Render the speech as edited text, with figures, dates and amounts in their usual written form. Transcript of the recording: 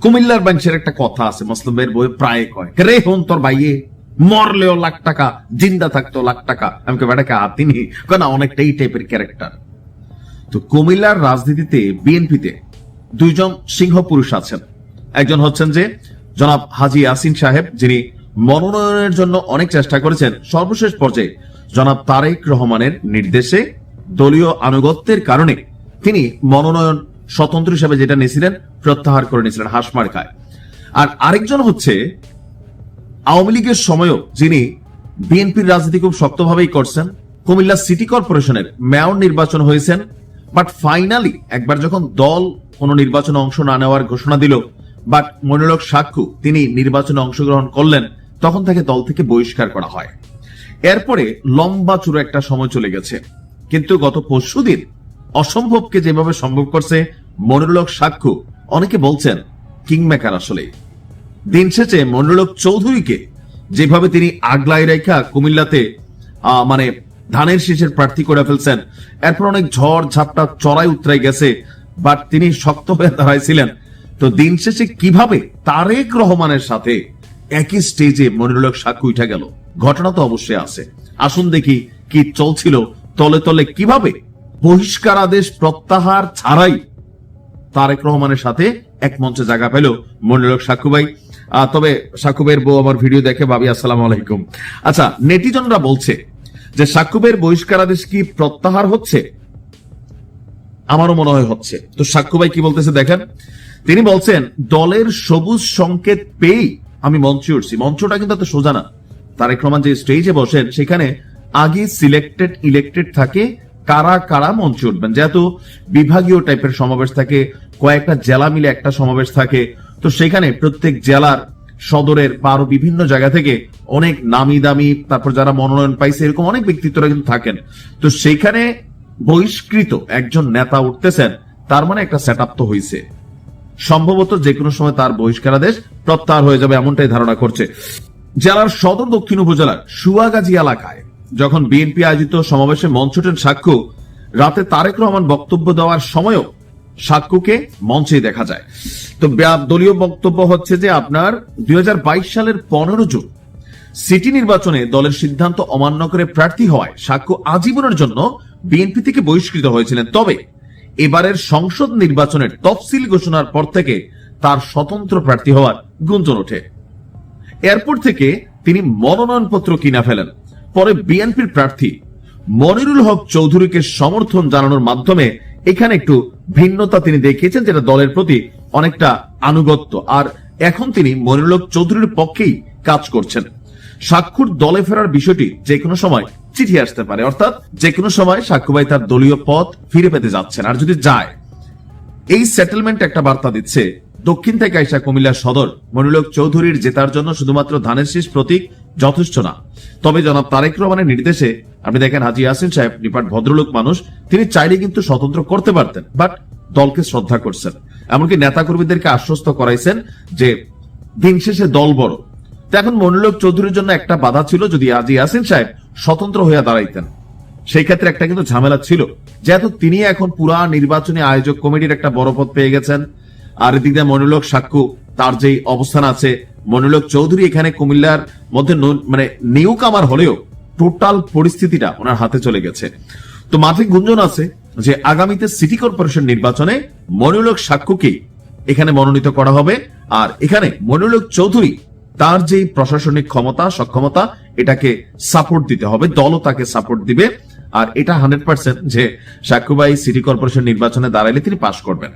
কুমিল্লার বাংশের একটা কথা আছে, মুসলিমের বই প্রায় কয়, রে হন তোর ভাইয়ে মরলেও লাখ টাকা, জিন্দা থাকতো লাখ টাকা। আমি বেটাকে হাতিনি কেন, অনেকটা এই টাইপের ক্যারেক্টার। তো কুমিল্লার রাজনীতিতে বিএনপিতে দুইজন সিংহ পুরুষ আছেন। একজন হচ্ছেন যে জনাব হাজী ইয়াসিন সাহেব, যিনি মনোনয়নের জন্য অনেক চেষ্টা করেছেন। সর্বশেষ পর্যায়ে জনাব তারেক রহমানের নির্দেশে দলীয় আনুগত্যের কারণে তিনি মনোনয়ন স্বতন্ত্র হিসেবে যেটা নিয়েছিলেন প্রত্যাহার করে নিয়েছিলেন হাসমার্কায়। আর আরেকজন হচ্ছে আওয়ামী লীগের সময়ও যিনি বিএনপির রাজনীতি খুব শক্তভাবেই করছেন, কুমিল্লা সিটি কর্পোরেশনের মেয়র নির্বাচন হয়েছেন। বাট ফাইনালি একবার যখন দল কোন নির্বাচনে অংশ না নেওয়ার ঘোষণা দিল, বাট মনিরুল হক সাক্ষ্য তিনি নির্বাচনে অংশগ্রহণ করলেন, তখন তাকে দল থেকে বহিষ্কার করা হয়। এরপরে লম্বা চূড়া একটা সময় চলে গেছে, কিন্তু গত পরশুদিন অসম্ভবকে যেভাবে সম্ভব করছে মনিরুল হক সাক্ষ্য, অনেকে বলছেন কিংমেকার। আসলে দিন শেষে মনিরুল হক চৌধুরীকে যেভাবে তিনি আগলাই রেখা কুমিল্লাতে মানে ধানের শীষের প্রার্থী করে ফেলছেন, এরপর অনেক ঝড় ঝাপটা চড়াই উতরাই গেছে, বাট তিনি শক্ত হয়ে দাঁড়াইছিলেন। তো দিন শেষে কিভাবে তারেক রহমানের সাথে একই স্টেজে মনিরুল হক সাক্ষ্য উঠে গেল, ঘটনা তো অবশ্যই আছে। আসুন দেখি কি চলছিল তলে তলে, কিভাবে বহিষ্কার আদেশ প্রত্যাহার ছাড়াই তারেক রহমানের সাথে এক মঞ্চে জায়গা পেল মনিরুল হক সাক্ষ্য ভাই। তবে সাক্ষ্যের বউ আমার ভিডিও দেখে ভাবি আসসালামু আলাইকুম। আচ্ছা, নেটিজনরা বলছে যে সাক্ষ্যের বহিষ্কার আদেশ কি প্রত্যাহার হচ্ছে? আমারও মনে হয় হচ্ছে। তো সাক্ষ্য ভাই কি বলতেছে দেখেন। তিনি বলছেন, দলের সবুজ সংকেত পেয়েই আমি মঞ্চে উঠছি। মঞ্চটা কিন্তু এত সোজা না। তারেক রহমান যে স্টেজে বসেন সেখানে আগে সিলেক্টেড ইলেক্টেড থাকে কারা কারা মঞ্চে উঠবেন। যেহেতু বিভাগীয় টাইপের সমাবেশ থাকে, কয়েকটা জেলা মিলে একটা সমাবেশ থাকে, তো সেখানে প্রত্যেক জেলার সদরের বা আরো বিভিন্ন জায়গা থেকে অনেক নামি দামি, তারপর যারা মনোনয়ন পাইছে এরকম অনেক ব্যক্তিত্বরা কিন্তু থাকেন। তো সেইখানে বহিষ্কৃত একজন নেতা উঠতেছেন, তার মানে একটা সেট আপ তো হয়েছে। সম্ভবত যে কোনো সময় তার বহিষ্কারাদেশ প্রত্যাহার হয়ে যাবে, এমনটাই ধারণা করছে। জেলার সদর দক্ষিণ উপজেলার সুয়াগাজী এলাকায় যখন বিএনপি আয়োজিত সমাবেশে মঞ্চ ওঠেন সাক্ষ্য, রাতে তারেক রহমান বক্তব্য দেওয়ার সময়ও সাক্ষ্যকে মঞ্চে দেখা যায়। তো দলীয় বক্তব্য হচ্ছে যে আপনার 2022 সালের 15 জুন সিটি নির্বাচনে দলের সিদ্ধান্ত অমান্য করে প্রার্থী হওয়ায় সাক্ষ্য আজীবনের জন্য বিএনপি থেকে বহিষ্কৃত হয়েছিলেন। তবে এবারের সংসদ নির্বাচনের তফসিল ঘোষণার পর থেকে তার স্বতন্ত্র প্রার্থী হওয়ার গুঞ্জন ওঠে। এরপর থেকে তিনি মনোনয়নপত্র কিনা ফেলেন। পরে বিএনপির প্রার্থী মনিরুল হক চৌধুরীকে সমর্থন জানানোর মাধ্যমে এখানে একটু ভিন্নতা তিনি দেখিয়েছেন, যেটা দলের প্রতি অনেকটা আনুগত্য। আর এখন তিনি মনিরুল হক চৌধুরীর পক্ষেই কাজ করছেন। সাক্ষ্যর দলে ফেরার বিষয়টি যে কোনো সময় চিঠি আসতে পারে, অর্থাৎ যে কোনো সময় সাক্ষ্য ভাই তার দলীয় পদ ফিরে পেতে যাচ্ছেন। আর যদি যায়, এই সেটেলমেন্ট একটা বার্তা দিচ্ছে দক্ষিণ থেকে আইসা কুমিল্লা সদর মনিরুল হক চৌধুরীর জেতার জন্য শুধুমাত্র ধানের শীষ প্রতীক যথেষ্ট না। তবে জনাব তারেক রহমানের নির্দেশে আপনি দেখেন হাজী ইয়াসিন সাহেব নিপাট ভদ্রলোক মানুষ, তিনি চাইলে কিন্তু স্বতন্ত্র করতে পারতেন, বাট দলকে শ্রদ্ধা করছেন। এমনকি নেতা কর্মীদেরকে আশ্বস্ত করাইছেন যে দিন শেষে দল বড়। তো এখন মনিরুল হক চৌধুরীর জন্য একটা বাধা ছিল, যদি হাজী ইয়াসিন সাহেব স্বতন্ত্র হয়ে দাঁড়াইতেন, সেই ক্ষেত্রে একটা কিন্তু ঝামেলা ছিল। যেহেতু তিনি এখন পুরা নির্বাচনী আয়োজক কমিটির একটা বড় পদ পেয়ে গেছেন, আর এদিক দিয়ে মনিরুল হক সাক্ষ্য তার যেই অবস্থান আছে, মনিরুল হক চৌধুরী এখানে কুমিল্লার মধ্যে মানে নিউ কামার হলেও টোটাল পরিস্থিতিটা ওনার হাতে চলে গেছে। তো মাঠে গুঞ্জন আছে যে আগামীতে সিটি কর্পোরেশন নির্বাচনে মনিরুল হক সাক্ষ্যকেই এখানে মনোনীত করা হবে। আর এখানে মনিরুল হক চৌধুরী তার যে প্রশাসনিক ক্ষমতা সক্ষমতা, এটাকে সাপোর্ট দিতে হবে, দলও তাকে সাপোর্ট দিবে। আর এটা 100% যে সাক্ষ্য ভাই সিটি কর্পোরেশন নির্বাচনে দাঁড়াইলে তিনি পাশ করবেন।